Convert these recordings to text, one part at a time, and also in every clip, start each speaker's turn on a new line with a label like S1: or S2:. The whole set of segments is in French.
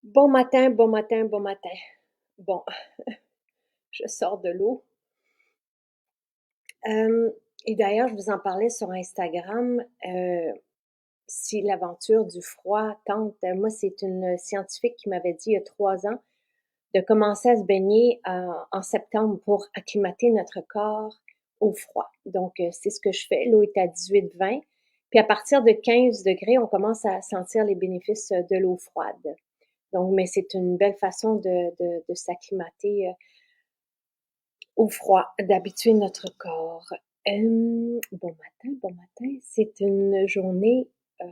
S1: Bon matin, bon matin, bon matin. Bon, je sors de l'eau. Euh, et d'ailleurs, je vous en parlais sur Instagram. Si l'aventure du froid tente, moi, c'est une scientifique qui m'avait dit il y a 3 ans de commencer à se baigner en septembre pour acclimater notre corps au froid. Donc, c'est ce que je fais. L'eau est à 18-20. Puis à partir de 15 degrés, on commence à sentir les bénéfices de l'eau froide. Donc, mais c'est une belle façon de s'acclimater au froid, d'habituer notre corps. Bon matin, bon matin. C'est une journée euh,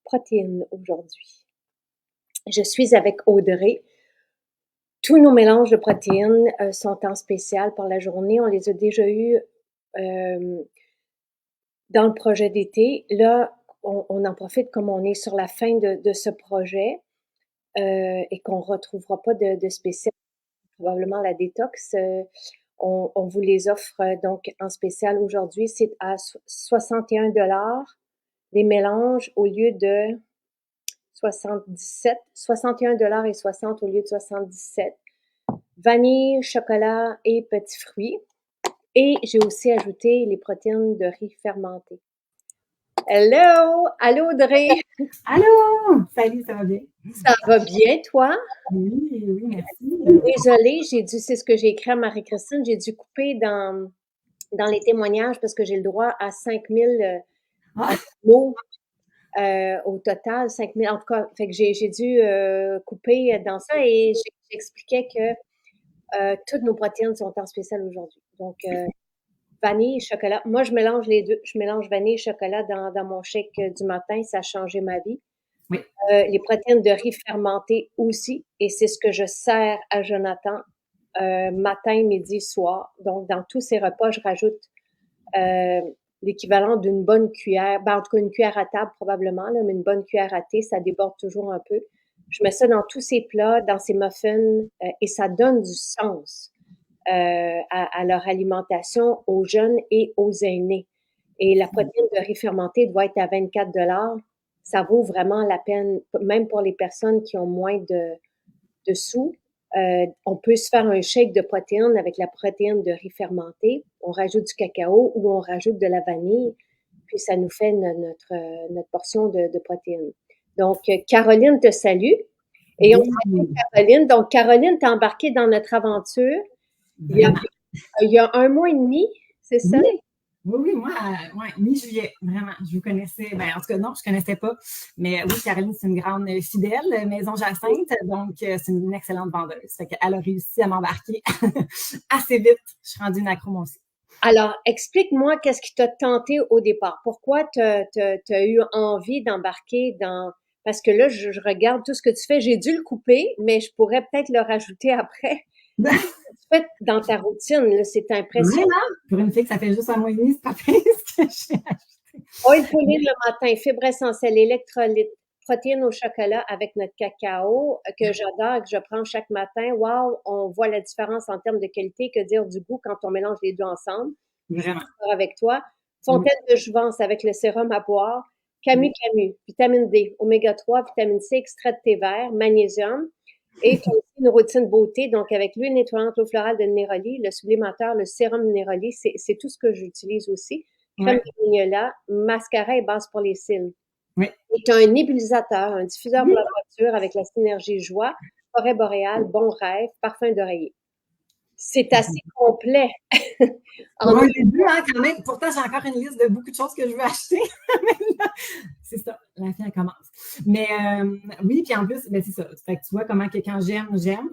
S1: protéines aujourd'hui. Je suis avec Audrey. Tous nos mélanges de protéines sont en spécial pour la journée. On les a déjà eus euh, dans le projet d'été. Là, on en profite comme on est sur la fin de ce projet et qu'on ne retrouvera pas de spécial, probablement la détox. On vous les offre donc en spécial aujourd'hui. C'est à 61 $ les mélanges au lieu de 77, 61 $ et 60 au lieu de 77. Vanille, chocolat et petits fruits. Et j'ai aussi ajouté les protéines de riz fermenté. Hello! Allô, Audrey!
S2: Allô! Salut, ça va bien?
S1: Ça va bien, toi?
S2: Oui, oui, merci.
S1: Désolée, c'est ce que j'ai écrit à Marie-Christine, j'ai dû couper dans les témoignages parce que j'ai le droit à 5000
S2: Ah,
S1: mots au total, 5000 en tout cas. Fait que j'ai dû couper dans ça et j'expliquais que toutes nos protéines sont en spécial aujourd'hui. Donc, vanille et chocolat. Moi, je mélange les deux. Je mélange vanille et chocolat dans mon shake du matin. Ça a changé ma vie.
S2: oui.
S1: Les protéines de riz fermenté aussi. Et c'est ce que je sers à Jonathan matin, midi, soir. Donc, dans tous ces repas, je rajoute euh, l'équivalent d'une bonne cuillère, ben, en tout cas une cuillère à table probablement, là, mais une bonne cuillère à thé, ça déborde toujours un peu. Je mets ça dans tous ces plats, dans ces muffins, et ça donne du sens à leur alimentation aux jeunes et aux aînés. Et la protéine de riz fermenté doit être à 24 $. Ça vaut vraiment la peine, même pour les personnes qui ont moins de sous. On peut se faire un shake de protéines avec la protéine de riz fermenté. On rajoute du cacao ou on rajoute de la vanille, puis ça nous fait notre portion de protéines. Donc, Caroline te salue. Et on salue
S2: Oui,
S1: Caroline. Donc, Caroline, t'es embarquée dans notre aventure il y a,
S2: vraiment.
S1: il y a un mois et demi, c'est ça?
S2: Oui, oui, oui, moi, ouais, mi-juillet, vraiment. Je vous connaissais, ben, en tout cas, non, je connaissais pas. Mais oui, Caroline, c'est une grande fidèle, Maison Jacinthe, donc c'est une excellente vendeuse. Fait qu'elle a réussi à m'embarquer assez vite. Je suis rendue une accro, moi aussi.
S1: Alors, explique-moi qu'est-ce qui t'a tenté au départ. Pourquoi t'as eu envie d'embarquer dans... Parce que là, je regarde tout ce que tu fais. J'ai dû le couper, mais je pourrais peut-être le rajouter après. Tout ce que tu fais dans ta routine, là, c'est impressionnant.
S2: Vraiment? Pour une fille que ça fait juste un mois et demi, c'est pas pire ce que j'ai acheté.
S1: Oil poulet le matin, fibres essentielles, électrolytes, protéines au chocolat avec notre cacao que j'adore, que je prends chaque matin. Wow, on voit la différence en termes de qualité, que dire du goût quand on mélange les deux ensemble. Je suis
S2: Vraiment.
S1: d'accord avec toi.
S2: Oui,
S1: Fontaine de jouvence avec le sérum à boire. Camu
S2: oui,
S1: Camu, vitamine D, oméga 3, vitamine C, extrait de thé vert, magnésium. Et tu as aussi une routine beauté, donc avec l'huile nettoyante, l'eau florale de Neroli, le sublimateur, le sérum de Neroli, c'est tout ce que j'utilise aussi. Crème
S2: oui,
S1: de mignola, mascara et base pour les cils.
S2: oui.
S1: Et tu as un nébulisateur, un diffuseur pour
S2: Oui.
S1: la voiture avec la synergie joie, forêt boréale, bon rêve, parfum d'oreiller. C'est assez complet. En
S2: Pour un début, hein, quand même. Pourtant, j'ai encore une liste de beaucoup de choses que je veux acheter. C'est ça, la vie, elle commence. Mais oui, puis en plus, ben, c'est ça. Fait que tu vois comment que quand j'aime, j'aime.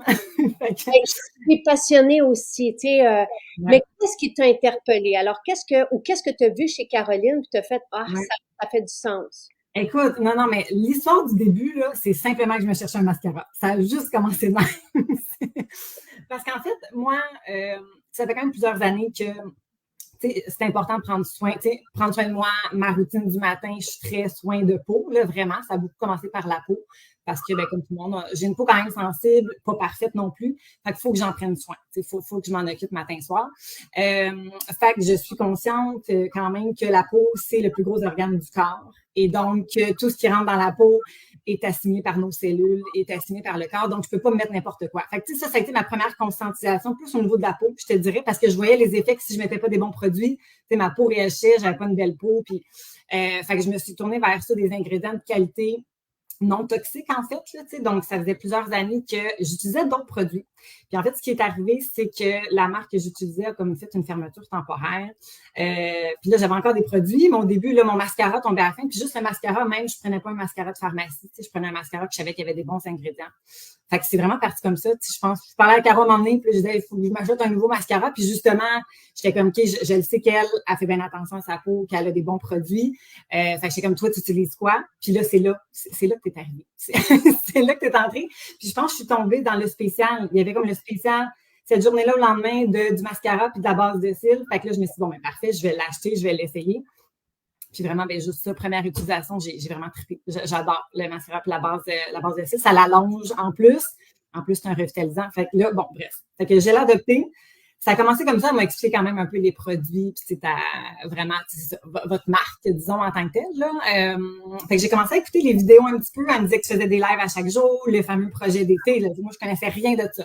S2: Fait que,
S1: Et je suis passionnée aussi, tu sais,
S2: ouais,
S1: mais qu'est-ce qui t'a interpellé? Alors, qu'est-ce que tu as vu chez Caroline, puis t'as fait, ah,
S2: ouais.
S1: ça fait du sens.
S2: Écoute, non, non, mais l'histoire du début, là, c'est simplement que je me cherchais un mascara. Ça a juste commencé de même. Parce qu'en fait, moi, ça fait quand même plusieurs années que c'est important de prendre soin de moi, ma routine du matin, je suis très soin de peau, là, vraiment, ça a beaucoup commencé par la peau, parce que, ben, comme tout le monde, j'ai une peau quand même sensible, pas parfaite non plus, fait qu'il faut que j'en prenne soin, faut que je m'en occupe matin-soir. Fait que je suis consciente quand même que la peau, c'est le plus gros organe du corps, et donc, tout ce qui rentre dans la peau, est assigné par nos cellules, est assigné par le corps, donc je peux pas me mettre n'importe quoi. Fait que, tu sais, ça a été ma première conscientisation, plus au niveau de la peau, je te dirais, parce que je voyais les effets que si je mettais pas des bons produits, tu sais, ma peau réagissait, j'avais pas une belle peau, puis fait que je me suis tournée vers ça, des ingrédients de qualité non toxiques, en fait, là, tu sais. Donc, ça faisait plusieurs années que j'utilisais d'autres produits. Puis, en fait, ce qui est arrivé, c'est que la marque que j'utilisais a comme fait une fermeture temporaire. Puis là, j'avais encore des produits, mais au début, là, mon mascara tombait à la fin. Puis juste le mascara, même, je prenais pas un mascara de pharmacie. Tu sais, je prenais un mascara que je savais qu'il y avait des bons ingrédients. Fait que c'est vraiment parti comme ça. Tu sais, je pense, je parlais à Caro à un moment donné, puis je disais, il faut que je m'achète un nouveau mascara. Puis justement, j'étais comme, OK, je le sais qu'elle a fait bien attention à sa peau, qu'elle a des bons produits. Fait que j'étais comme, toi, tu utilises quoi? Puis là, c'est là que t'es arrivé. C'est là que t'es entré. Puis je pense que je suis tombée dans le spécial. Il y avait comme le spécial cette journée-là au lendemain du mascara puis de la base de cils. Fait que là, je me suis dit, bon, ben parfait, je vais l'acheter, je vais l'essayer. Puis vraiment, ben juste ça, première utilisation, j'ai vraiment trippé. J'adore le mascara puis la base de cils. Ça l'allonge en plus. En plus, c'est un revitalisant. Fait que là, bon, bref. Fait que j'ai l'adopté. Ça a commencé comme ça, elle m'a expliqué quand même un peu les produits, puis c'est vraiment votre marque, disons, en tant que telle. Là. Fait que j'ai commencé à écouter les vidéos un petit peu. Elle me disait que tu faisais des lives à chaque jour, le fameux projet d'été. Là. Moi, je connaissais rien de ça.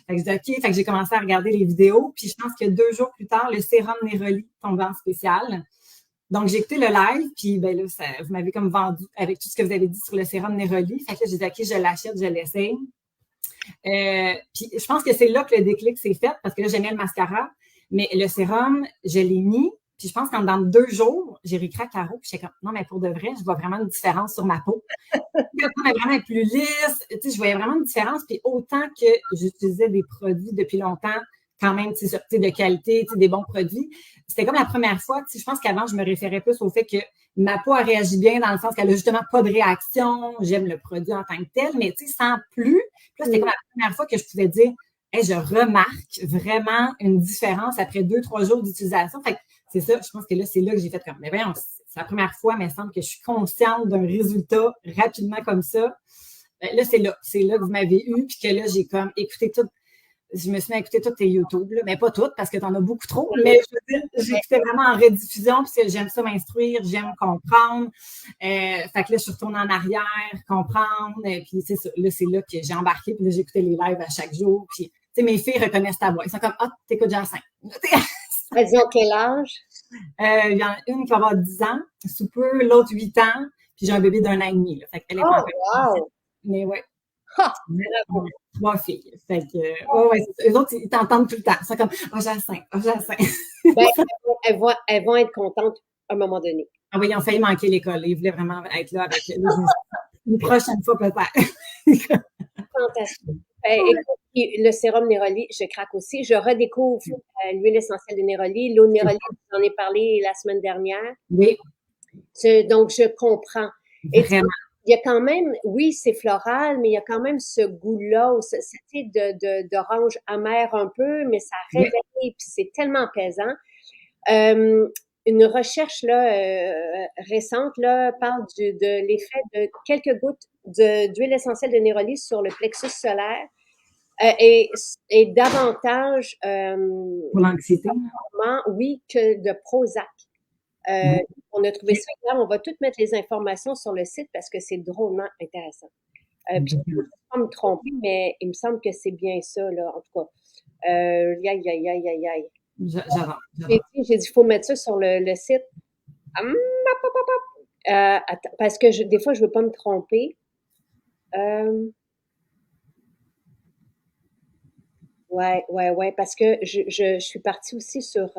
S2: Fait que je dis OK, fait que j'ai commencé à regarder les vidéos. Puis je pense que 2 jours plus tard, le sérum Neroli tombait en spécial. Donc, j'ai écouté le live, puis ben là, vous m'avez comme vendu avec tout ce que vous avez dit sur le sérum Neroli. Fait que là, j'ai dit OK, je l'achète, je l'essaye. Puis je pense que c'est là que le déclic s'est fait parce que là, j'aimais le mascara, mais le sérum, je l'ai mis. Puis je pense qu'en dans 2 jours, j'ai réécrit à Caro. Puis j'étais comme, non, mais pour de vrai, je vois vraiment une différence sur ma peau. Elle est vraiment plus lisse. Tu sais, je voyais vraiment une différence. Puis autant que j'utilisais des produits depuis longtemps, quand même, tu sais, de qualité, tu sais, des bons produits. C'était comme la première fois, tu sais, je pense qu'avant, je me référais plus au fait que ma peau a réagi bien dans le sens qu'elle a justement pas de réaction. J'aime le produit en tant que tel, mais tu sais, sans plus. Puis là, c'était comme la première fois que je pouvais dire, hey, je remarque vraiment une différence après 2-3 jours d'utilisation. Fait que c'est ça, je pense que là, c'est là que j'ai fait comme, mais voyons, c'est la première fois, mais il me semble que je suis consciente d'un résultat rapidement comme ça. Là, c'est là que vous m'avez eu, puis que là, j'ai comme écouté tout. Je me suis mis à écouter toutes tes YouTube, là, mais pas toutes, parce que tu en as beaucoup trop. Mais je veux dire, j'écoutais vraiment en rediffusion, parce que j'aime ça m'instruire, j'aime comprendre. Fait que là, je suis retournée en arrière, comprendre. Puis c'est ça. Là, c'est là que j'ai embarqué, puis là, j'écoutais les lives à chaque jour. Puis, tu sais, mes filles reconnaissent ta voix. Ils sont comme, ah, t'écoutes Jacinthe.
S1: Elles ont quel âge?
S2: Il y en a une qui va avoir 10 ans, sous peu, l'autre 8 ans, puis j'ai un bébé d'1 an et demi. Là. Fait qu'elle est pas encore.
S1: Wow!
S2: Mais ouais.
S1: Ha! Bravo!
S2: 3 filles. Fait que, eux autres, ils t'entendent tout le temps. C'est comme, oh, Jacinthe, oh, Jacinthe.
S1: Ben, elles vont être contentes à un moment donné.
S2: Ah oui, ils ont failli manquer l'école. Ils voulaient vraiment être là avec une prochaine fois peut-être.
S1: Fantastique. Écoute, le sérum Neroli, je craque aussi. Je redécouvre l'huile essentielle de Neroli. L'eau Neroli, j'en ai parlé la semaine dernière.
S2: Oui.
S1: Donc, je comprends. Et
S2: vraiment.
S1: Il y a quand même, oui, c'est floral, mais il y a quand même ce goût-là, d'orange amer un peu, mais ça réveille, puis c'est apaisant. Une recherche là, récente là, parle de l'effet de quelques gouttes d'huile essentielle de Neroli sur le plexus solaire et davantage
S2: pour l'anxiété.
S1: Oui, que de Prozac. On a trouvé ça clair. On va toutes mettre les informations sur le site parce que c'est drôlement intéressant. Puis, je ne vais pas me tromper, mais il me semble que c'est bien ça, là, en tout cas. Aïe.
S2: J'adore.
S1: J'ai dit, il faut mettre ça sur le site. Attends, parce que des fois, je ne veux pas me tromper. Ouais, parce que je suis partie aussi sur...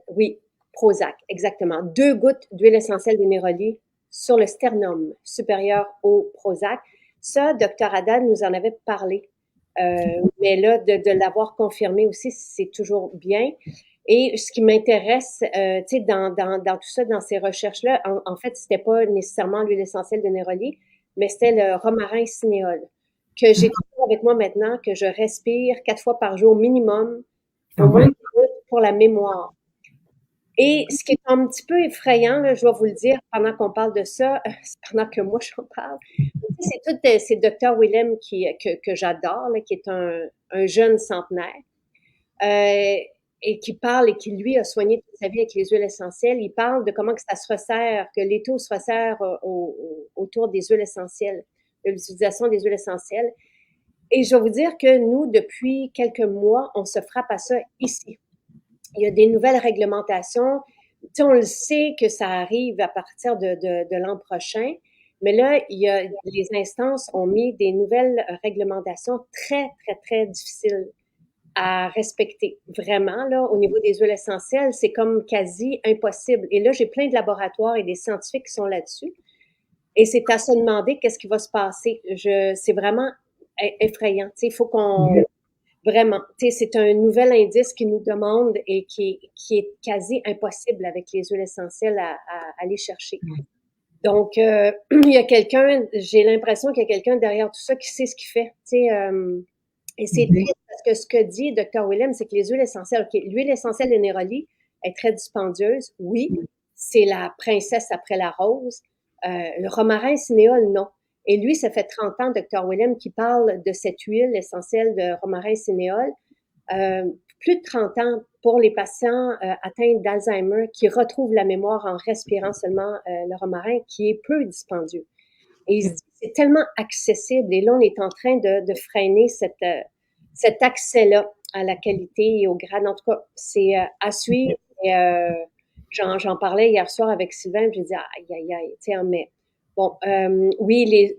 S1: oui, Prozac, exactement. 2 gouttes d'huile essentielle de Neroli sur le sternum supérieur au Prozac. Ça, Dr. Haddad nous en avait parlé. Mais là, de l'avoir confirmé aussi, c'est toujours bien. Et ce qui m'intéresse, tu sais, dans tout ça, dans ces recherches-là, en fait, c'était pas nécessairement l'huile essentielle de Neroli, mais c'était le romarin cinéole que j'ai toujours avec moi maintenant, que je respire 4 fois par jour minimum, au moins pour la mémoire. Et ce qui est un petit peu effrayant, là, je dois vous le dire, pendant qu'on parle de ça, pendant que moi j'en parle, c'est Dr. Willem que j'adore, là, qui est un jeune centenaire, et qui parle et qui, lui, a soigné toute sa vie avec les huiles essentielles. Il parle de comment que ça se resserre, que l'étau se resserre autour des huiles essentielles, de l'utilisation des huiles essentielles. Et je vais vous dire que nous, depuis quelques mois, on se frappe à ça ici. Il y a des nouvelles réglementations. Tu sais, on le sait que ça arrive à partir de l'an prochain, mais là, les instances ont mis des nouvelles réglementations très, très, très difficiles à respecter. Vraiment, là, au niveau des huiles essentielles, c'est comme quasi impossible. Et là, j'ai plein de laboratoires et des scientifiques qui sont là-dessus. Et c'est à se demander qu'est-ce qui va se passer. C'est vraiment effrayant. Tu sais, il faut qu'on... Vraiment, tu sais, c'est un nouvel indice qui nous demande et qui est quasi impossible avec les huiles essentielles à aller chercher. Donc, il y a quelqu'un, j'ai l'impression qu'il y a quelqu'un derrière tout ça qui sait ce qu'il fait. Tu sais, et c'est triste parce que ce que dit Dr. Willem, c'est que les huiles essentielles, OK, l'huile essentielle de néroli est très dispendieuse. Oui, c'est la princesse après la rose. Le romarin cinéole, non. Et lui, ça fait 30 ans, Dr. Willem, qui parle de cette huile essentielle de romarin cinéole. Plus de 30 ans pour les patients atteints d'Alzheimer qui retrouvent la mémoire en respirant seulement le romarin, qui est peu dispendieux. Et c'est tellement accessible. Et là, on est en train de freiner cet accès-là à la qualité et au grade. En tout cas, c'est à suivre. Et, j'en parlais hier soir avec Sylvain. J'ai dit, aïe, aïe, aïe. Tu sais, mais bon, oui,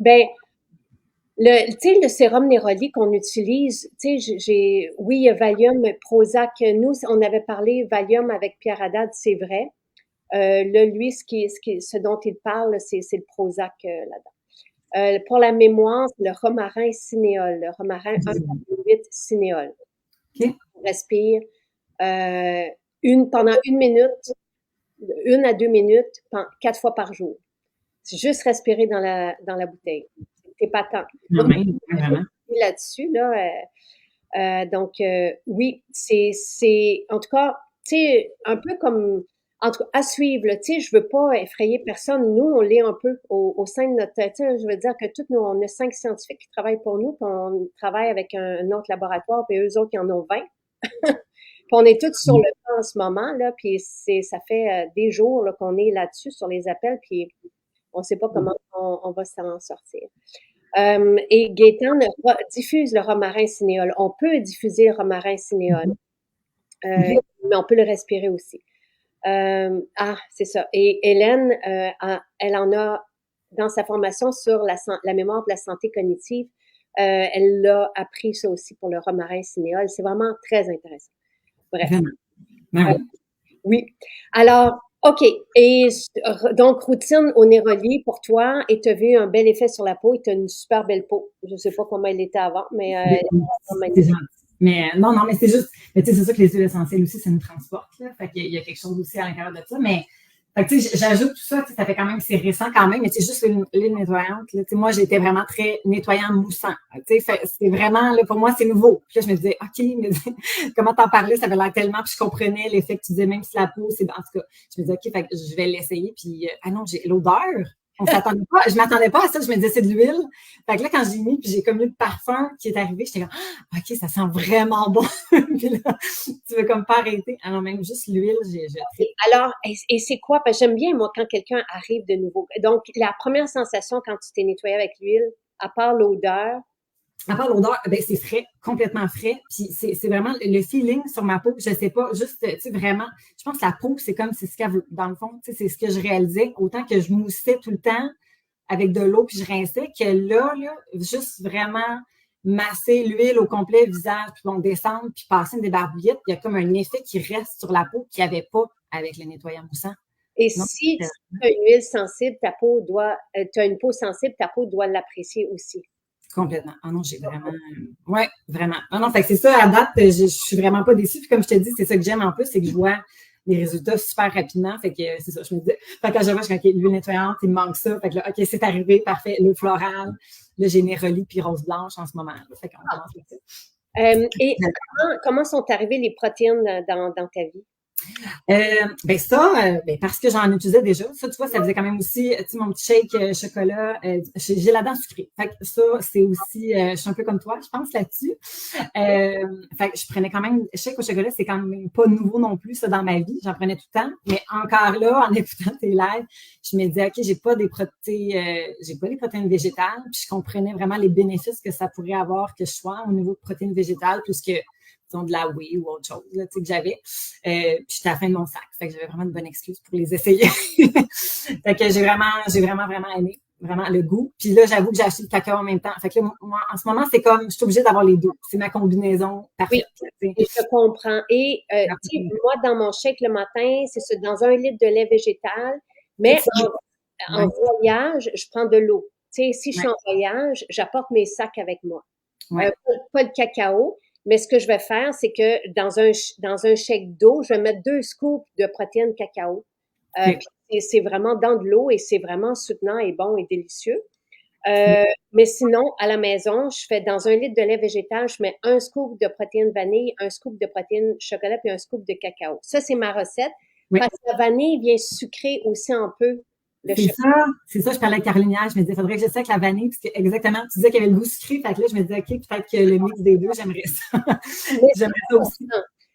S1: le sérum Néroli qu'on utilise, tu sais, oui, il y a Valium, Prozac. Nous, on avait parlé Valium avec Pierre Haddad, c'est vrai. Là, lui, ce dont il parle, c'est le Prozac là-dedans. Pour la mémoire, le romarin cinéole, le romarin 1,8 cinéole.
S2: Okay.
S1: On respire pendant 1 minute, 1 à 2 minutes, 4 fois par jour. C'est juste respirer dans la bouteille. C'est épatant. Là-dessus, là. Donc, oui, c'est en tout cas, tu sais, un peu comme, en tout cas, à suivre, tu sais, je veux pas effrayer personne. Nous, on l'est un peu au sein de notre, tu sais, je veux dire que on a 5 scientifiques qui travaillent pour nous, puis on travaille avec un autre laboratoire, puis eux autres, ils en ont 20. Puis on est tous sur le temps en ce moment, là, puis ça fait des jours là, qu'on est là-dessus, sur les appels, puis on ne sait pas comment on va s'en sortir. Et Gaétan diffuse le romarin cinéole. On peut diffuser le romarin cinéole, mais on peut le respirer aussi. C'est ça. Et Hélène, elle en a, dans sa formation sur la mémoire de la santé cognitive, elle l'a appris ça aussi pour le romarin cinéole. C'est vraiment très intéressant. Bref. Oui. Alors, OK. Et donc, routine au Néroli pour toi, et tu as vu un bel effet sur la peau et tu as une super belle peau. Je ne sais pas comment elle était avant, mais
S2: mais non, mais c'est juste, mais tu sais, c'est ça que les huiles essentielles aussi, ça nous transporte, là. Fait qu'il y a quelque chose aussi à l'intérieur de ça, mais tu sais, j'ajoute tout ça, ça fait quand même, c'est récent quand même, mais c'est juste l'huile nettoyante, là. Tu sais, moi, j'étais vraiment très nettoyant moussant. Tu sais, c'est vraiment, là, pour moi, c'est nouveau. Puis là, je me disais, OK, mais comment t'en parlais, ça avait l'air tellement, puis je comprenais l'effet que tu disais, même si la peau, en tout cas, je me disais, OK, fait que je vais l'essayer, puis, non, j'ai l'odeur. Je m'attendais pas à ça, je me disais c'est de l'huile. Fait que là, quand j'ai mis, puis j'ai comme eu le parfum qui est arrivé, j'étais comme, OK, ça sent vraiment bon. Puis là, tu veux comme pas arrêter. Alors, même juste l'huile, j'ai.
S1: Alors, et c'est quoi? Parce que j'aime bien, moi, quand quelqu'un arrive de nouveau. Donc, la première sensation quand tu t'es nettoyé avec l'huile, à part l'odeur.
S2: À part l'odeur, ben c'est frais, complètement frais. Puis c'est vraiment le feeling sur ma peau. Je sais pas, juste, tu sais, vraiment, je pense que la peau, c'est comme, c'est ce qu'elle veut. Dans le fond, tu sais, c'est ce que je réalisais. Autant que je moussais tout le temps avec de l'eau, puis je rinçais, que là, juste vraiment masser l'huile au complet, visage, puis on descend, puis passer des barbouillettes, il y a comme un effet qui reste sur la peau qu'il n'y avait pas avec le nettoyant moussant.
S1: Et non, si tu as une huile sensible, tu as une peau sensible, ta peau doit l'apprécier aussi.
S2: Complètement. Ah non, j'ai vraiment. Ouais, vraiment. Non, fait que c'est ça, à date, je suis vraiment pas déçue. Puis comme je te dis, c'est ça que j'aime en plus, c'est que je vois les résultats super rapidement. Fait que c'est ça, je me dis. Fait que quand je vois, je suis l'huile nettoyante, il me manque ça. Fait que là, OK, c'est arrivé, parfait. Le floral, là, j'ai Néroli puis rose blanche en ce moment. Là. Fait qu'on commence avec ça.
S1: Et comment sont arrivées les protéines dans ta vie?
S2: Parce que j'en utilisais déjà. Ça, tu vois, ça faisait quand même aussi, tu sais, mon petit shake chocolat. J'ai la dent sucrée. Fait que ça, c'est aussi, je suis un peu comme toi, je pense, là-dessus. Fait que je prenais quand même, shake au chocolat, c'est quand même pas nouveau non plus, ça, dans ma vie. J'en prenais tout le temps. Mais encore là, en écoutant tes lives, je me disais, OK, j'ai pas des protéines végétales. Puis je comprenais vraiment les bénéfices que ça pourrait avoir que je sois au niveau de protéines végétales, plus que disons, de la whey ou autre chose là, que j'avais. Puis j'étais à la fin de mon sac. Fait que j'avais vraiment une bonne excuse pour les essayer. Fait que j'ai vraiment aimé vraiment le goût. Puis là, j'avoue que j'ai acheté le cacao en même temps. Fait que là, moi, en ce moment, c'est comme, je suis obligée d'avoir les deux. C'est ma combinaison
S1: Oui,
S2: parfaite.
S1: et je comprends. Et tu sais, moi, dans mon shake le matin, c'est ça, dans 1 litre de lait végétal, mais en
S2: Ouais,
S1: voyage, je prends de l'eau. Tu sais, si je suis
S2: ouais,
S1: en voyage, j'apporte mes sacs avec moi.
S2: ouais,
S1: Pas le cacao, mais ce que je vais faire, c'est que dans un shake d'eau, je vais mettre 2 scoops de protéines cacao.
S2: OK.
S1: Puis c'est vraiment dans de l'eau et c'est vraiment soutenant et bon et délicieux. Mais sinon, à la maison, je fais dans 1 litre de lait végétal, je mets 1 scoop de protéines vanille, 1 scoop de protéines chocolat, puis 1 scoop de cacao. Ça, c'est ma recette.
S2: Oui.
S1: Parce que la vanille vient sucrer aussi un peu le chocolat.
S2: C'est ça, je parlais avec Caroline hier, je me disais, il faudrait que j'essaie avec la vanille, parce que exactement, tu disais qu'il y avait le goût sucré, fait que là, je me disais, OK, peut-être que le mix des deux, j'aimerais ça.
S1: Mais
S2: J'aimerais ça aussi.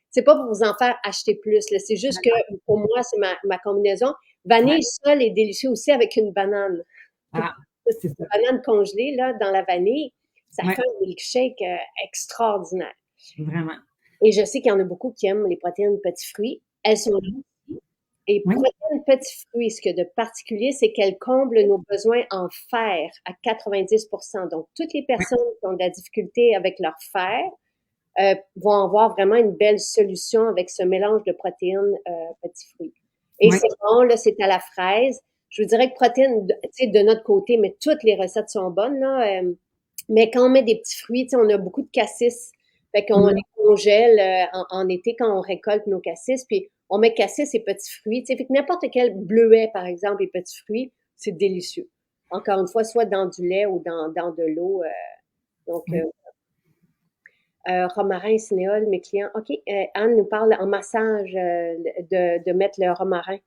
S1: c'est pas pour vous en faire acheter plus, là. C'est juste que pour moi, c'est ma combinaison.
S2: Ouais.
S1: Vanille seule est délicieux aussi avec une banane.
S2: Ah, c'est ça.
S1: Banane congelée, là, dans la vanille, ça
S2: Ouais,
S1: fait un milkshake extraordinaire.
S2: vraiment.
S1: Et je sais qu'il y en a beaucoup qui aiment les protéines petits fruits. Elles sont là. Et
S2: Oui,
S1: protéines petits fruits, ce que de particulier, c'est qu'elles comblent nos besoins en fer à 90%. Donc, toutes les
S2: oui,
S1: personnes qui ont de la difficulté avec leur fer vont avoir vraiment une belle solution avec ce mélange de protéines petits fruits. Et
S2: oui.
S1: c'est bon, là, c'est à la fraise. Je vous dirais que protéines, tu sais, de notre côté, mais toutes les recettes sont bonnes, là. Mais quand on met des petits fruits, tu sais, on a beaucoup de cassis. Fait qu'on les congèle en été quand on récolte nos cassis. Puis on met cassis et petits fruits. Tu sais, fait que n'importe quel bleuet, par exemple, et petits fruits, c'est délicieux. Encore une fois, soit dans du lait ou dans de l'eau. Donc,
S2: Oui.
S1: romarin, cinéole, mes clients. OK, Anne nous parle en massage de mettre le romarin.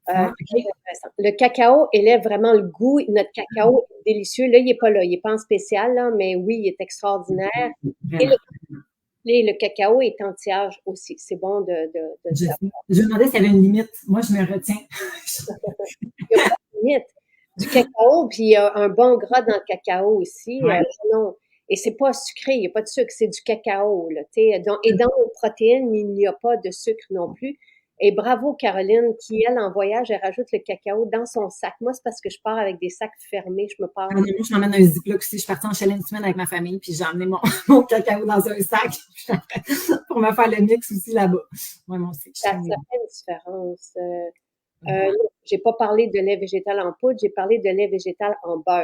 S2: Ah,
S1: Très
S2: OK.
S1: intéressant. Le cacao élève vraiment le goût. Notre cacao est délicieux. Là, il n'est pas là. Il n'est pas en spécial, là, mais oui, il est extraordinaire. Et
S2: Vraiment.
S1: le cacao est anti-âge aussi. C'est bon de le
S2: Je sais.
S1: savoir.
S2: Je me demandais s'il y avait une limite. Moi, je me retiens.
S1: Il n'y a pas de limite. Du cacao, puis il y a un bon gras dans le cacao aussi.
S2: Ouais.
S1: Non. Et c'est pas sucré, il n'y a pas de sucre, c'est du cacao. Là, et dans les protéines, il n'y a pas de sucre non plus. Et bravo Caroline, qui, elle, en voyage, elle rajoute le cacao dans son sac. Moi, c'est parce que je pars avec des sacs fermés. Je me pars.
S2: Moi, je m'emmène un Ziploc aussi. Je suis partie en chalet une semaine avec ma famille, puis j'ai emmené mon cacao dans un sac pour me faire le mix aussi là-bas. Moi, mon aussi.
S1: Ça fait une différence.
S2: Vraiment.
S1: J'ai pas parlé de lait végétal en poudre, j'ai parlé de lait végétal en beurre.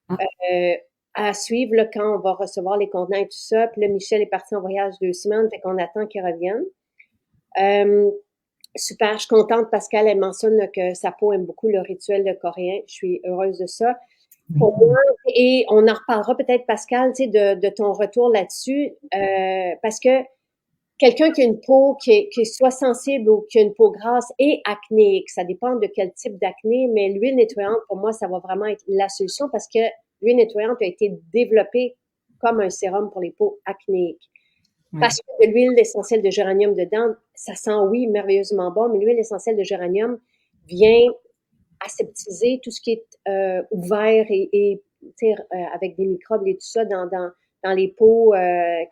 S2: Ah,
S1: Euh, à suivre là, quand on va recevoir les contenants et tout ça. Puis là, Michel est parti en voyage 2 semaines, fait qu'on attend qu'il revienne. Euh, super, je suis contente. Pascal, elle mentionne là, que sa peau aime beaucoup le rituel de coréen. Je suis heureuse de ça. Pour moi, et on en reparlera peut-être, Pascal, tu sais, de ton retour là-dessus, parce que quelqu'un qui a une peau qui est soit sensible ou qui a une peau grasse et acnéique, ça dépend de quel type d'acné, mais l'huile nettoyante, pour moi, ça va vraiment être la solution parce que l'huile nettoyante a été développée comme un sérum pour les peaux acnéiques.
S2: ouais.
S1: Parce que de l'huile essentielle de géranium dedans, ça sent, oui, merveilleusement bon, mais l'huile essentielle de géranium vient aseptiser tout ce qui est ouvert et avec des microbes et tout ça dans les peaux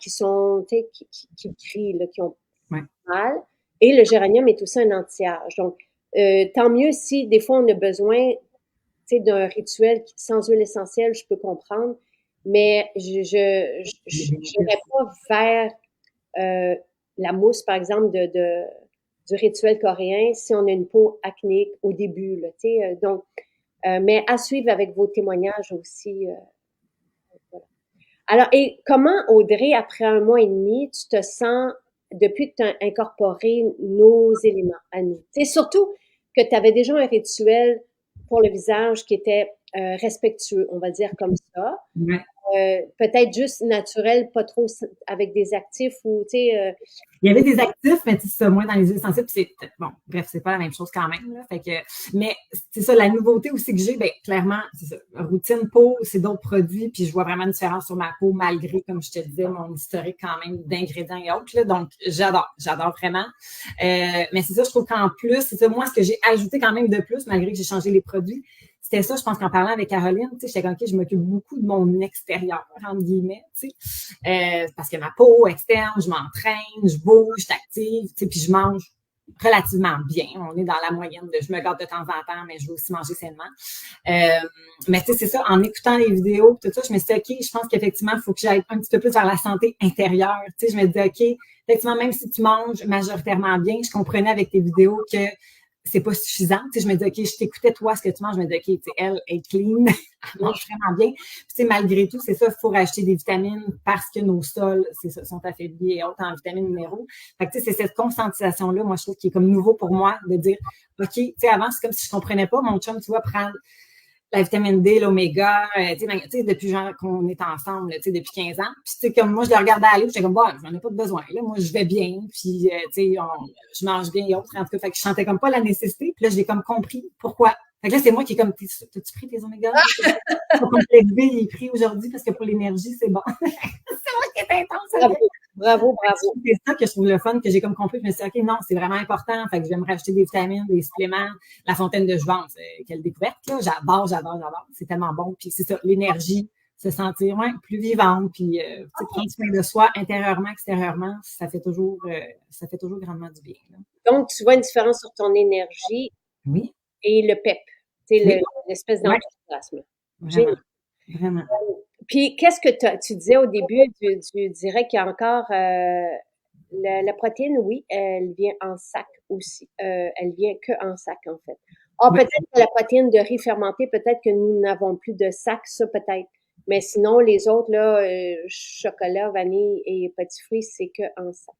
S1: qui sont, qui crient, là, qui ont
S2: Ouais.
S1: mal. Et le géranium est aussi un anti-âge. Donc, tant mieux si des fois on a besoin d'un rituel sans huile essentielle, je peux comprendre, mais je n'irais pas vers la mousse, par exemple, du rituel coréen si on a une peau acnéique au début. Là, donc, mais à suivre avec vos témoignages aussi. Voilà. Alors, et comment, Audrey, après 1 mois et demi, tu te sens depuis que tu as incorporé nos éléments à nous? C'est surtout que tu avais déjà un rituel pour le visage qui était respectueux, on va dire comme ça.
S2: Ouais.
S1: peut-être juste naturel, pas trop avec des actifs ou, tu sais...
S2: Il y avait des actifs, mais c'est moins dans les huiles sensibles. Bon, bref, c'est pas la même chose quand même. Là, fait que, mais c'est ça, la nouveauté aussi que j'ai, ben clairement, c'est ça. Routine peau, c'est d'autres produits, puis je vois vraiment une différence sur ma peau, malgré, comme je te disais, mon historique quand même d'ingrédients et autres. Là, donc, j'adore vraiment. Mais c'est ça, je trouve qu'en plus, c'est ça, moi, ce que j'ai ajouté quand même de plus, malgré que j'ai changé les produits, c'était ça, je pense qu'en parlant avec Caroline, tu sais, j'étais comme, OK, je m'occupe beaucoup de mon extérieur, entre guillemets, tu sais, parce que ma peau externe, je m'entraîne, je bouge, je suis active, tu sais, puis je mange relativement bien. On est dans la moyenne de, je me garde de temps en temps, mais je veux aussi manger sainement. Mais tu sais, c'est ça, en écoutant les vidéos, tout ça, je me suis dit, OK, je pense qu'effectivement, il faut que j'aille un petit peu plus vers la santé intérieure. Tu sais, je me dis, OK, effectivement, même si tu manges majoritairement bien, je comprenais avec tes vidéos que c'est pas suffisant. Tu sais, je me dis, OK, je t'écoutais toi, ce que tu manges, je me dis, OK, tu sais, elle est clean, elle mange vraiment bien. Puis, tu sais, malgré tout, c'est ça, il faut racheter des vitamines parce que nos sols, c'est ça, sont affaiblis et autres en vitamines minéraux. Fait que, tu sais, c'est cette conscientisation-là, moi, je trouve, qui est comme nouveau pour moi, de dire, OK, tu sais, avant, c'est comme si je comprenais pas, mon chum, tu vois, prendre la vitamine D, l'oméga, tu sais, depuis genre qu'on est ensemble, tu sais, depuis 15 ans. Puis, tu sais, comme moi, je le regardais aller, j'étais comme, bon, j'en ai pas de besoin, là. Moi, je vais bien, puis, tu sais, je mange bien et autres. En tout cas, fait que je sentais comme pas la nécessité. Puis là, j'ai comme compris pourquoi. Fait que là, c'est moi qui est comme, t'as-tu pris tes oméga? Mon complexe B, il est pris aujourd'hui parce que pour l'énergie, c'est bon. C'est moi qui est intense.
S1: Bravo, bravo.
S2: C'est ça que je trouve le fun, que j'ai comme compris. Je me suis dit, OK, non, c'est vraiment important. Fait que je vais me racheter des vitamines, des suppléments. La fontaine de Jouvence, quelle découverte, là. J'adore. C'est tellement bon. Puis c'est ça, l'énergie, se sentir plus vivante, puis prendre soin de soi intérieurement, extérieurement, ça fait toujours grandement du bien. Là.
S1: Donc, tu vois une différence sur ton énergie
S2: Oui.
S1: Et le PEP, tu sais,
S2: Oui.
S1: l'espèce d'enthousiasme.
S2: Vraiment. Vraiment.
S1: Puis, qu'est-ce que tu disais au début? Tu dirais qu'il y a encore la protéine, oui, elle vient en sac aussi. Elle vient que en sac, en fait. Ah, peut-être que la protéine de riz fermenté, peut-être que nous n'avons plus de sac, ça peut-être. Mais sinon, les autres, là, chocolat, vanille et petits fruits, c'est que en sac.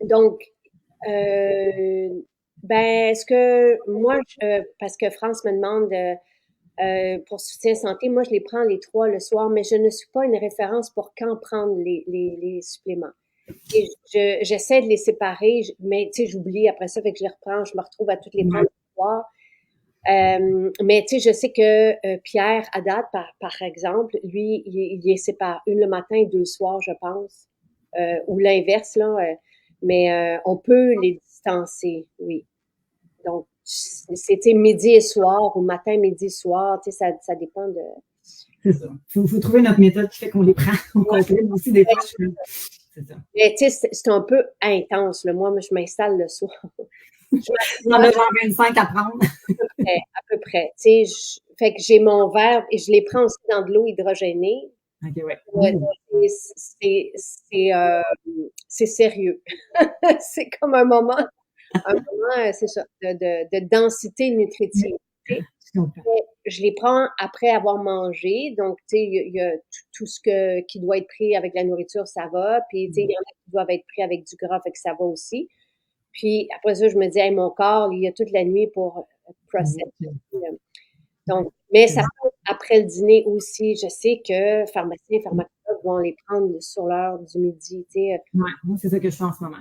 S1: Donc, ben, est-ce que moi, parce que France me demande pour soutien santé, moi, je les prends les 3 le soir, mais je ne suis pas une référence pour quand prendre les suppléments. Et j'essaie de les séparer, mais tu sais, j'oublie après ça, fait que je les reprends, je me retrouve à toutes les prendre le soir. Mais tu sais, je sais que Pierre Haddad, par exemple, lui, il les sépare une le matin et 2 le soir, je pense, ou l'inverse, là. Mais on peut les distancer, oui. Donc, c'était midi et soir ou matin, midi, soir, tu sais, ça dépend de...
S2: C'est ça. Il faut trouver notre méthode qui fait qu'on les prend au complet. Moi aussi, des fois, c'est ça.
S1: Mais tu sais, c'est un peu intense, là. Moi, je m'installe le soir.
S2: J'en ai genre 25 à prendre.
S1: À peu près. Tu sais, fait que j'ai mon verre et je les prends aussi dans de l'eau hydrogénée.
S2: OK, ouais.
S1: C'est sérieux. C'est comme un moment, c'est ça, de densité nutritive. Je les prends après avoir mangé. Donc, tu sais, il y a tout ce qui doit être pris avec la nourriture, ça va. Puis, tu sais, il y en a qui doivent être pris avec du gras, fait que ça va aussi. Puis, après ça, je me dis, hey, mon corps, il y a toute la nuit pour processer. Donc, mais ça après le dîner aussi. Je sais que pharmaciens et pharmacologues vont les prendre sur l'heure du midi. Tu sais.
S2: Ouais, moi, c'est ça que je fais en ce moment.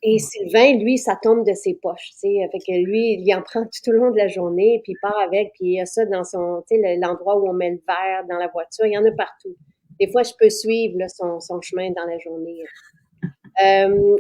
S1: Et Sylvain, lui, ça tombe de ses poches. Tu sais. Fait que lui, il en prend tout au long de la journée, puis il part avec, puis il y a ça dans son, tu sais, l'endroit où on met le verre dans la voiture. Il y en a partout. Des fois, je peux suivre là, son chemin dans la journée.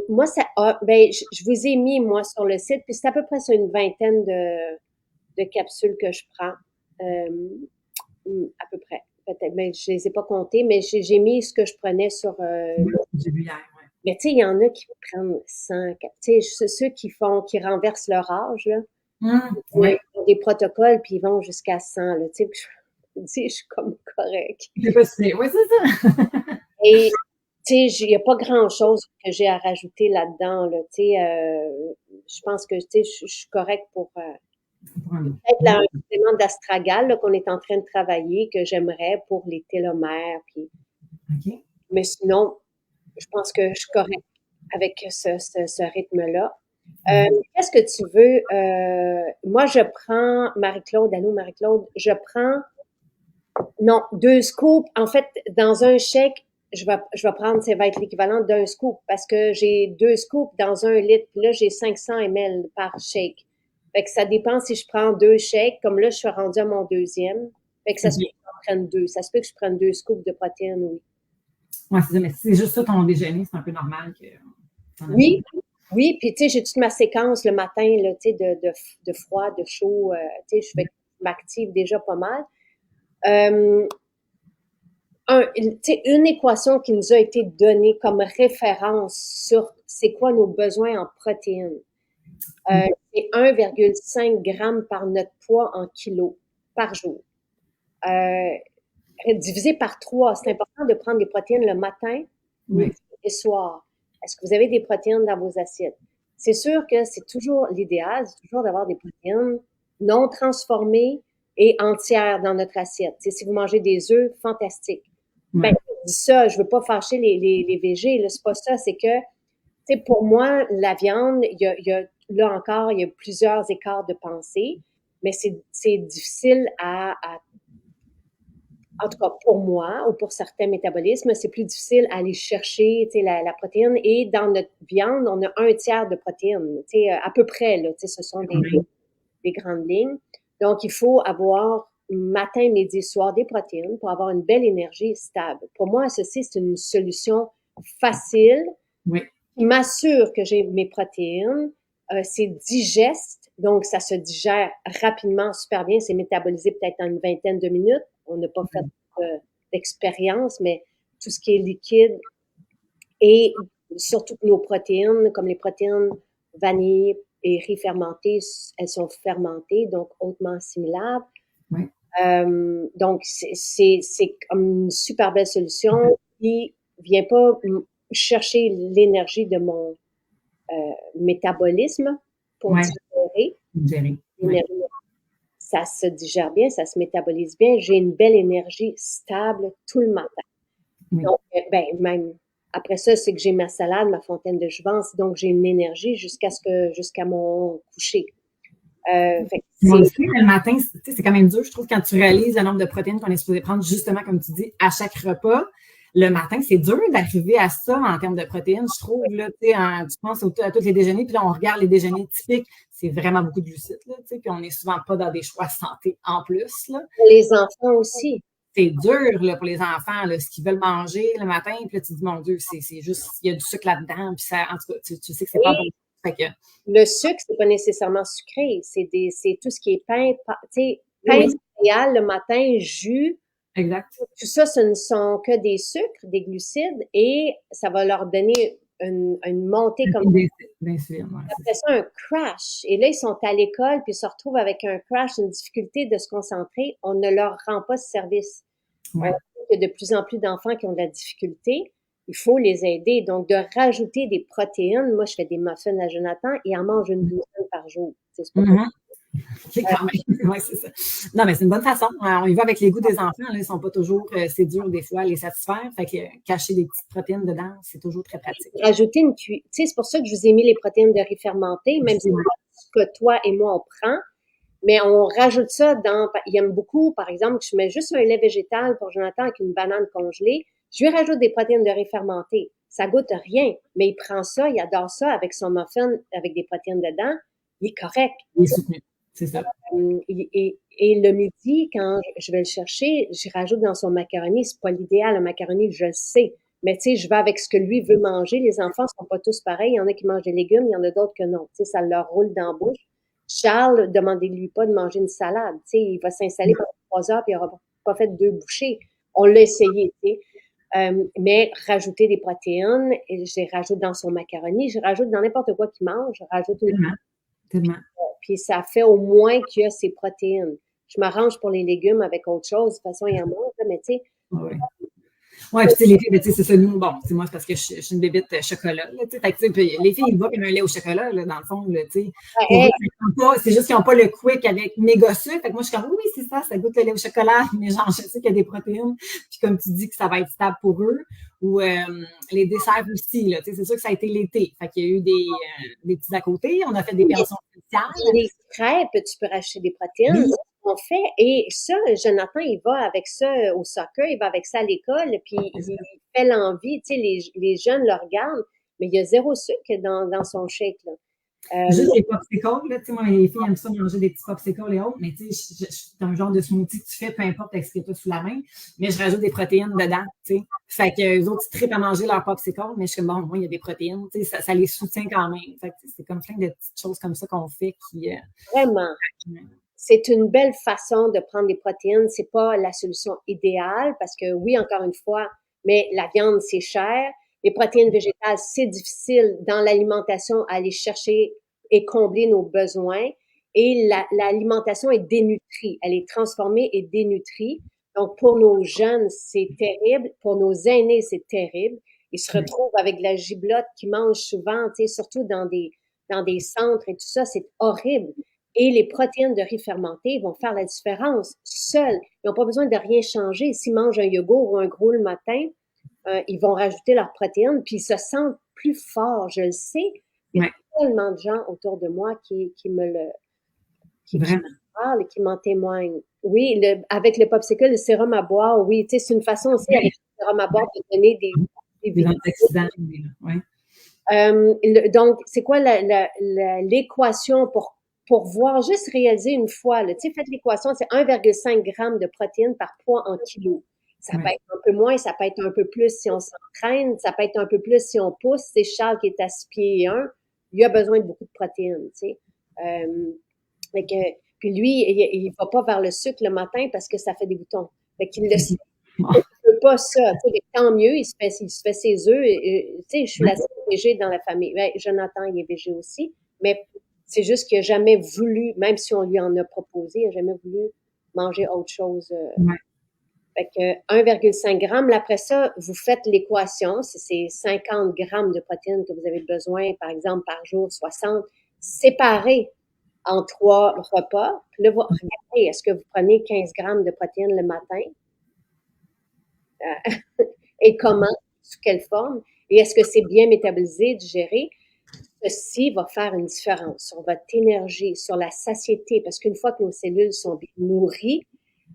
S1: Moi, je vous ai mis, moi, sur le site, puis c'est à peu près sur une vingtaine de capsules que je prends. À peu près. Peut-être, mais je les ai pas comptées, mais j'ai mis ce que je prenais sur.
S2: J'ai vu hier, ouais.
S1: Mais tu sais, il y en a qui prennent 100. Tu sais, ceux qui renversent leur âge, là.
S2: Ouais.
S1: Ils ont des protocoles, puis ils vont jusqu'à 100, là. Tu sais, je suis comme correct.
S2: C'est pas si oui, c'est ça.
S1: Et tu sais, il n'y a pas grand-chose que j'ai à rajouter là-dedans, là. Tu sais, je pense que, tu sais, je suis correcte pour. Peut-être là, un supplément d'astragale qu'on est en train de travailler, que j'aimerais pour les télomères. Puis...
S2: Okay.
S1: Mais sinon, je pense que je suis correcte avec ce rythme-là. Qu'est-ce que tu veux? Moi, je prends Marie-Claude, allô Marie-Claude, je prends Non, 2 scoops. En fait, dans un shake, je vais prendre, ça va être l'équivalent d'un scoop parce que j'ai 2 scoops dans 1 litre. Là, j'ai 500 ml par shake. Fait que ça dépend si je prends 2 shakes. Comme là, je suis rendue à mon deuxième. Fait que ça se peut que je prenne 2. Ça se peut que je prenne 2 scoops de protéines, oui.
S2: Oui, c'est ça. Mais si c'est juste ça ton déjeuner, c'est un peu normal que.
S1: Oui, oui. Puis, tu sais, j'ai toute ma séquence le matin, là, tu sais, de froid, de chaud. Tu sais, je m'active déjà pas mal. Une équation qui nous a été donnée comme référence sur c'est quoi nos besoins en protéines. C'est 1,5 g par notre poids en kilos par jour. Divisé par 3, c'est important de prendre des protéines le matin, midi et soir. Est-ce que vous avez des protéines dans vos assiettes? C'est sûr que c'est toujours l'idéal, c'est toujours d'avoir des protéines non transformées et entières dans notre assiette. T'sais, si vous mangez des œufs, fantastique. Ben, je dis ça, je veux pas fâcher les végés, là, c'est pas ça, c'est que, tu sais, pour moi, la viande, là encore, il y a plusieurs écarts de pensée, mais c'est difficile en tout cas pour moi ou pour certains métabolismes, c'est plus difficile à aller chercher la protéine. Et dans notre viande, on a 1/3 de protéines, à peu près. Là, ce sont des grandes lignes. Donc, il faut avoir matin, midi, soir des protéines pour avoir une belle énergie stable. Pour moi, ceci, c'est une solution facile qui m'assure que j'ai mes protéines. C'est digeste, donc ça se digère rapidement, super bien. C'est métabolisé peut-être en une vingtaine de minutes. On n'a pas fait d'expérience, mais tout ce qui est liquide et surtout nos protéines, comme les protéines vanille et riz fermenté, elles sont fermentées, donc hautement assimilables. Donc, c'est comme une super belle solution qui vient pas chercher l'énergie de mon métabolisme pour digérer. Ça se digère bien, ça se métabolise bien. J'ai une belle énergie stable tout le matin. Donc, même après ça, c'est que j'ai ma salade, ma fontaine de jouvence, donc j'ai une énergie jusqu'à mon coucher.
S2: Le matin, c'est quand même dur, je trouve, quand tu réalises le nombre de protéines qu'on est supposé prendre, justement, comme tu dis, à chaque repas. Le matin, c'est dur d'arriver à ça en termes de protéines, je trouve. Là, tu penses à tous les déjeuners, puis là, on regarde les déjeuners typiques, c'est vraiment beaucoup de glucides, là, puis on n'est souvent pas dans des choix santé en plus. Là.
S1: Pour les enfants aussi.
S2: C'est dur là, pour les enfants, là, ce qu'ils veulent manger le matin, puis là, tu te dis, mon Dieu, c'est juste, il y a du sucre là-dedans, puis ça, en tout cas, tu sais que c'est pas bon.
S1: Le sucre, c'est pas nécessairement sucré, c'est tout ce qui est pain, céréales le matin, jus.
S2: Exact.
S1: Tout ça, ce ne sont que des sucres, des glucides, et ça va leur donner une montée comme
S2: d'insuline.
S1: Après ça, un crash. Et là, ils sont à l'école, puis ils se retrouvent avec un crash, une difficulté de se concentrer. On ne leur rend pas ce service. Il y a de plus en plus d'enfants qui ont de la difficulté. Il faut les aider. Donc, de rajouter des protéines. Moi, je fais des muffins à Jonathan et en mange une douzaine par jour. C'est pas
S2: c'est quand même. Ouais, c'est ça. Non, mais c'est une bonne façon. On y va avec les goûts des enfants. Là, ils ne sont pas toujours, c'est dur des fois à les satisfaire. Fait que cacher des petites protéines dedans, c'est toujours très pratique.
S1: Rajouter une cuillère. Tu sais, c'est pour ça que je vous ai mis les protéines de riz fermenté, même si c'est pas ce que toi et moi on prend. Mais on rajoute ça dans. Il aime beaucoup, par exemple, que je mets juste un lait végétal pour Jonathan avec une banane congelée. Je lui rajoute des protéines de riz fermenté. Ça goûte rien, mais il prend ça, il adore ça avec son muffin avec des protéines dedans. Il est correct.
S2: Il est soutenu. C'est ça.
S1: Et le midi, quand je vais le chercher, je rajoute dans son macaroni. C'est pas l'idéal, un macaroni, je le sais. Mais tu sais, je vais avec ce que lui veut manger. Les enfants sont pas tous pareils. Il y en a qui mangent des légumes, il y en a d'autres que non. Tu sais, ça leur roule dans la bouche. Charles, demandez-lui pas de manger une salade. Tu sais, il va s'installer pendant 3 heures puis il n'aura pas fait 2 bouchées. On l'a essayé, tu sais. Mais rajouter des protéines, et je les rajoute dans son macaroni, je rajoute dans n'importe quoi qu'il mange, je rajoute
S2: Tellement.
S1: Puis ça fait au moins qu'il y a ses protéines. Je m'arrange pour les légumes avec autre chose. De toute façon, il y en mange, mais tu sais.
S2: Oui, puis les filles, c'est ça, nous, bon, moi, c'est parce que je suis une bébite chocolat, là, tu sais, puis les filles, ils voient comme un lait au chocolat, là, dans le fond, là, tu sais. C'est juste qu'ils n'ont pas le quick avec méga sucre, fait que moi, je suis comme, oui, c'est ça, ça goûte le lait au chocolat, mais genre, je sais qu'il y a des protéines, puis comme tu dis que ça va être stable pour eux, ou les desserts aussi, là, tu sais, c'est sûr que ça a été l'été, fait qu'il y a eu des petits à côté, on a fait des pensions spéciales.
S1: Les crêpes, tu peux racheter des protéines. qu'on fait. Et ça, Jonathan, il va avec ça au soccer, il va avec ça à l'école, puis il fait l'envie. Tu sais, les jeunes le regardent, mais il y a zéro sucre dans son shake, là.
S2: Juste les popsicles, là, tu sais, moi, les filles aiment ça manger des petits popsicles et autres, mais tu sais, c'est un genre de smoothie que tu fais, peu importe avec ce que tu as sous la main, mais je rajoute des protéines dedans, tu sais. Fait que eux autres, ils trippent à manger leurs popsicles, mais je suis comme, bon, moi, il y a des protéines, tu sais, ça les soutient quand même. Fait que c'est comme plein de petites choses comme ça qu'on fait qui...
S1: Vraiment. C'est une belle façon de prendre des protéines. C'est pas la solution idéale parce que oui, encore une fois, mais la viande, c'est cher. Les protéines végétales, c'est difficile dans l'alimentation à aller chercher et combler nos besoins. Et l'alimentation est dénutrie. Elle est transformée et dénutrie. Donc, pour nos jeunes, c'est terrible. Pour nos aînés, c'est terrible. Ils se retrouvent avec de la giblotte qu'ils mangent souvent, tu sais, surtout dans des centres et tout ça. C'est horrible. Et les protéines de riz fermenté vont faire la différence seules. Ils n'ont pas besoin de rien changer. S'ils mangent un yogourt ou un gros le matin, ils vont rajouter leurs protéines, puis ils se sentent plus forts, je le sais. Il y a tellement de gens autour de moi qui me parlent et qui m'en témoignent. Oui, avec le popsicle, le sérum à boire, oui, tu sais, c'est une façon aussi avec le sérum à boire de donner des
S2: antioxydants.
S1: donc, c'est quoi l'équation pour voir, juste réaliser une fois, tu sais, faites l'équation, c'est 1,5 g de protéines par poids en kilos. Ça peut être un peu moins, ça peut être un peu plus si on s'entraîne, ça peut être un peu plus si on pousse. C'est Charles qui est à 6 pieds et 1, il a besoin de beaucoup de protéines, tu sais. Puis lui, il va pas vers le sucre le matin parce que ça fait des boutons. Fait qu'il le sait. Il veut pas ça. Tant mieux, il se fait ses œufs. Tu sais, je suis la seule végé dans la famille. Ouais, Jonathan, il est végé aussi. Mais c'est juste qu'il n'a jamais voulu, même si on lui en a proposé, il n'a jamais voulu manger autre chose. Fait que 1,5 g. Après ça, vous faites l'équation. C'est 50 grammes de protéines que vous avez besoin, par exemple, par jour, 60, séparés en 3 repas. Puis là, regardez, est-ce que vous prenez 15 grammes de protéines le matin? Et comment? Sous quelle forme? Et est-ce que c'est bien métabolisé, digéré? Ceci va faire une différence sur votre énergie, sur la satiété, parce qu'une fois que nos cellules sont bien nourries,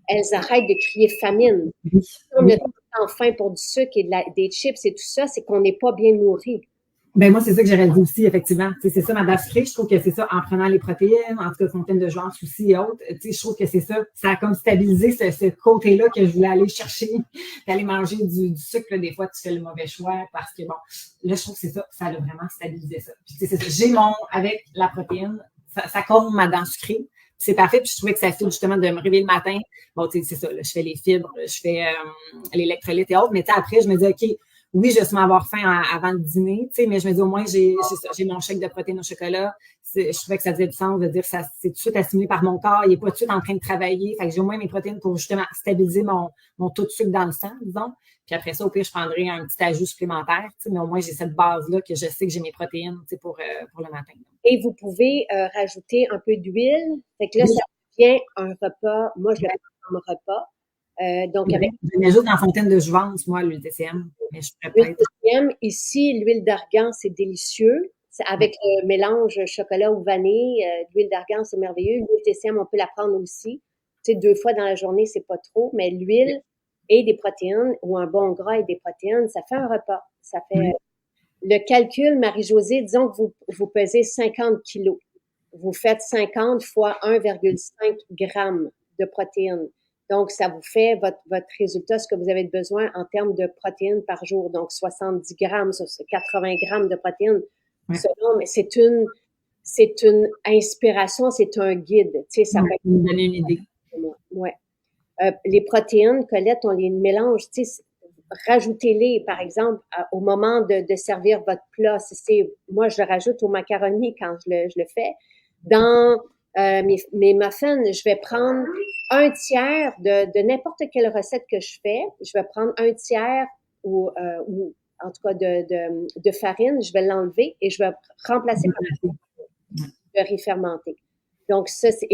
S1: elles arrêtent de crier famine. Si on a tout le temps faim pour du sucre et des chips et tout ça, c'est qu'on n'est pas bien nourri.
S2: Ben moi, c'est ça que j'aurais dit aussi, effectivement. T'sais, c'est ça, ma base sucrée, je trouve que c'est ça, en prenant les protéines, en tout cas, fontaine de joie aussi et autres, je trouve que c'est ça. Ça a comme stabilisé ce côté-là que je voulais aller chercher, d'aller manger du sucre. Là, des fois, tu fais le mauvais choix parce que, bon, là, je trouve que c'est ça, ça a vraiment stabilisé ça. Puis, c'est ça. J'ai avec la protéine, ça comble ma dent sucrée. C'est parfait, puis je trouvais que ça fait justement de me réveiller le matin. Bon, tu sais, c'est ça, là, je fais les fibres, je fais l'électrolyte et autres, mais après, je me dis, OK, oui, je vais avoir faim avant le dîner, tu sais, mais je me dis au moins, j'ai mon chèque de protéines au chocolat. Je trouvais que ça faisait du sens de dire que ça c'est tout de suite assimilé par mon corps. Il n'est pas tout de suite en train de travailler. Fait que j'ai au moins mes protéines pour justement stabiliser mon taux de sucre dans le sang, disons. Puis après ça, au pire, je prendrai un petit ajout supplémentaire, tu sais, mais au moins, j'ai cette base-là que je sais que j'ai mes protéines, tu sais, pour le matin.
S1: Et vous pouvez rajouter un peu d'huile. Fait que là, ça devient un repas. Moi, je le prends comme repas. Donc, avec
S2: je m'ajoute dans fontaine de jouvence, moi, l'huile TCM. Mais je
S1: l'huile TCM, ici, l'huile d'argan, c'est délicieux. Avec le mélange chocolat ou vanille, l'huile d'argan, c'est merveilleux. L'huile TCM, on peut la prendre aussi. Tu sais, 2 fois dans la journée, c'est pas trop, mais l'huile et des protéines, ou un bon gras et des protéines, ça fait un repas. Ça fait le calcul, Marie-Josée, disons que vous pesez 50 kilos. Vous faites 50 fois 1,5 g de protéines. Donc, ça vous fait votre résultat, ce que vous avez besoin en termes de protéines par jour. Donc, 70 grammes, 80 grammes de protéines. Selon, mais c'est une inspiration, c'est un guide. Tu sais, ça peut
S2: me donner une idée.
S1: Ouais. Les protéines, Colette, on les mélange. Tu sais, rajoutez-les, par exemple, au moment de servir votre plat. Moi, je le rajoute au macaroni quand je le fais. Dans mes muffins, je vais prendre un tiers de n'importe quelle recette que je fais. Je vais prendre un tiers ou en tout cas de farine. Je vais l'enlever et je vais remplacer par de riz fermenté. Donc,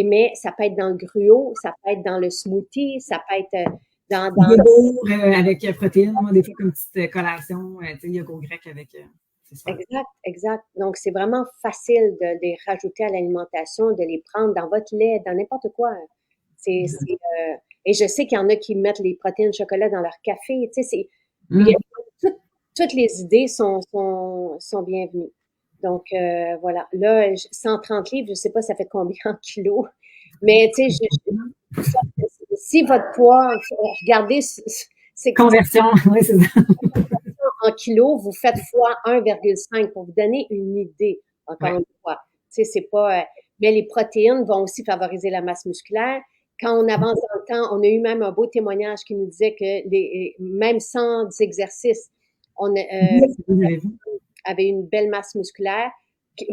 S1: mais ça peut être dans le gruau, ça peut être dans le smoothie, ça peut être dans
S2: yogourt avec protéines, moi, des fois, comme petite collation, tu sais, yogourt grec avec...
S1: Exact. Donc, c'est vraiment facile de les rajouter à l'alimentation, de les prendre dans votre lait, dans n'importe quoi. Et je sais qu'il y en a qui mettent les protéines chocolat dans leur café. Tu sais, toutes les idées sont bienvenues. Donc, voilà. Là, 130 livres, je sais pas ça fait combien en kilos. Mais, tu sais, si votre poids, regardez, c'est
S2: conversion, oui, c'est ça.
S1: En kilos, vous faites fois 1,5 pour vous donner une idée, encore une fois. Tu sais, c'est pas... mais les protéines vont aussi favoriser la masse musculaire. Quand on avance dans le temps, on a eu même un beau témoignage qui nous disait que même sans exercices, on avait une belle masse musculaire.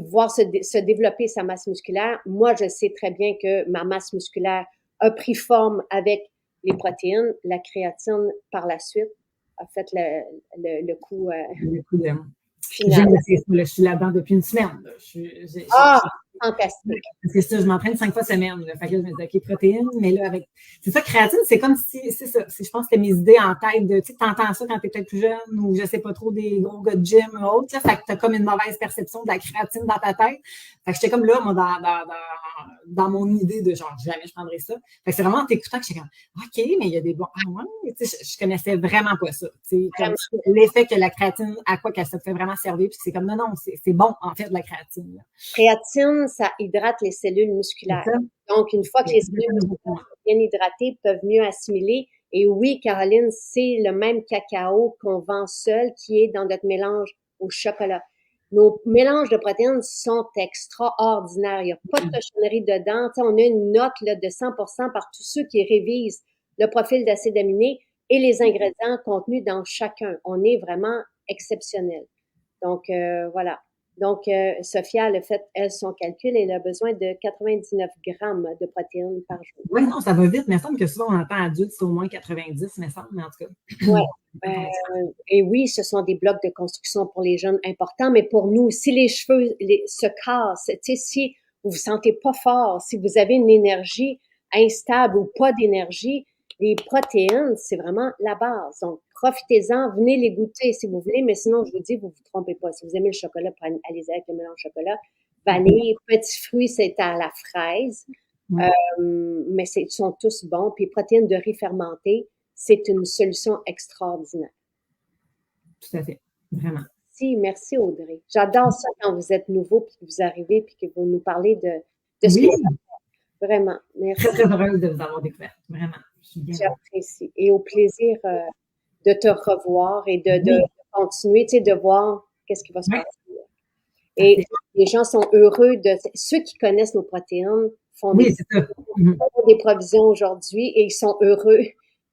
S1: Voir se développer sa masse musculaire. Moi, je sais très bien que ma masse musculaire a pris forme avec les protéines, la créatine par la suite a fait le coup
S2: final. Je suis là-dedans depuis une semaine.
S1: Fantastique.
S2: Parce que ça, je m'entraîne 5 fois semaine. Là. Fait que là, je me dis, OK, protéines, mais là, avec. C'est ça, créatine, c'est comme si. C'est ça. Je pense que c'était mes idées en tête de. Tu sais, t'entends ça quand t'es peut-être plus jeune ou je sais pas trop des gros gars de gym ou autre. Là, fait que t'as comme une mauvaise perception de la créatine dans ta tête. Fait que j'étais comme là, moi, dans mon idée de genre, jamais je prendrais ça. Fait que c'est vraiment en t'écoutant que j'étais comme, OK, mais il y a des bons. Ah ouais, tu sais, je connaissais vraiment pas ça. Tu sais, l'effet que la créatine, à quoi qu'elle se fait vraiment servir. Puis c'est comme, non, c'est bon, en fait, de la créatine. Là.
S1: Créatine, ça hydrate les cellules musculaires. Donc, une fois que les cellules musculaires sont bien hydratées, peuvent mieux assimiler. Et oui, Caroline, c'est le même cacao qu'on vend seul qui est dans notre mélange au chocolat. Nos mélanges de protéines sont extraordinaires. Il n'y a pas de cochonnerie dedans. Tu sais, on a une note là, de 100% par tous ceux qui révisent le profil d'acides aminés et les ingrédients contenus dans chacun. On est vraiment exceptionnel. Donc, voilà. Donc, Sophia, elle a fait, elle, son calcul, elle a besoin de 99 grammes de protéines par jour.
S2: Oui, non, ça va vite. Mais il me semble que souvent, on entend adulte, c'est au moins 90, mais en tout cas.
S1: Oui. Et oui, ce sont des blocs de construction pour les jeunes importants, mais pour nous, si les cheveux se cassent, tu sais, si vous vous sentez pas fort, si vous avez une énergie instable ou pas d'énergie, les protéines, c'est vraiment la base. Donc, profitez-en, venez les goûter si vous voulez, mais sinon, je vous dis, vous vous trompez pas. Si vous aimez le chocolat, allez-y avec le mélange chocolat. Vanille, petits fruits, c'est à la fraise. Mais ils sont tous bons. Puis, protéines de riz fermentées, c'est une solution extraordinaire.
S2: Tout à fait. Vraiment.
S1: Merci Audrey. J'adore ça quand vous êtes nouveau, puis que vous arrivez, puis que vous nous parlez de ce que vous faites. Vraiment. Merci.
S2: Très, très heureuse de vous avoir découvert. Vraiment.
S1: J'apprécie. Et au plaisir de te revoir et de continuer, tu sais, de voir qu'est-ce qui va se passer. Et les gens sont heureux ceux qui connaissent nos protéines font des provisions aujourd'hui et ils sont heureux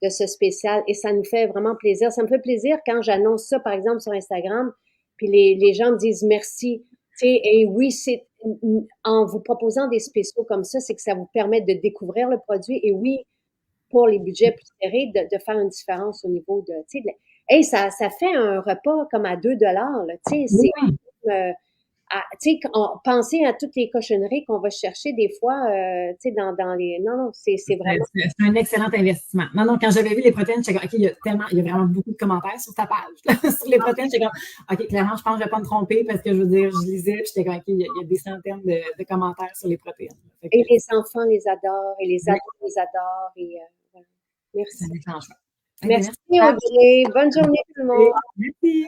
S1: de ce spécial et ça nous fait vraiment plaisir. Ça me fait plaisir quand j'annonce ça, par exemple, sur Instagram, puis les gens me disent merci. Tu sais, et oui, c'est en vous proposant des spéciaux comme ça, c'est que ça vous permet de découvrir le produit et oui, pour les budgets plus serrés, de faire une différence au niveau de, tu sais, ça fait un repas comme à 2 $, là, tu sais, c'est tu sais, pensez à toutes les cochonneries qu'on va chercher des fois, tu sais, dans les... Non, c'est vraiment...
S2: C'est un excellent investissement. Non, quand j'avais vu les protéines, j'étais comme, OK, il y a vraiment beaucoup de commentaires sur ta page. Sur les protéines, j'étais comme, OK, clairement, je pense que je ne vais pas me tromper parce que je veux dire, je lisais, puis j'étais comme, OK, il y a des centaines de commentaires sur les protéines.
S1: Et les enfants les adorent, et les adultes les adorent, et voilà. Merci.
S2: C'est un excellent choix.
S1: Merci Audrey. Bonne journée tout le monde.
S2: Merci.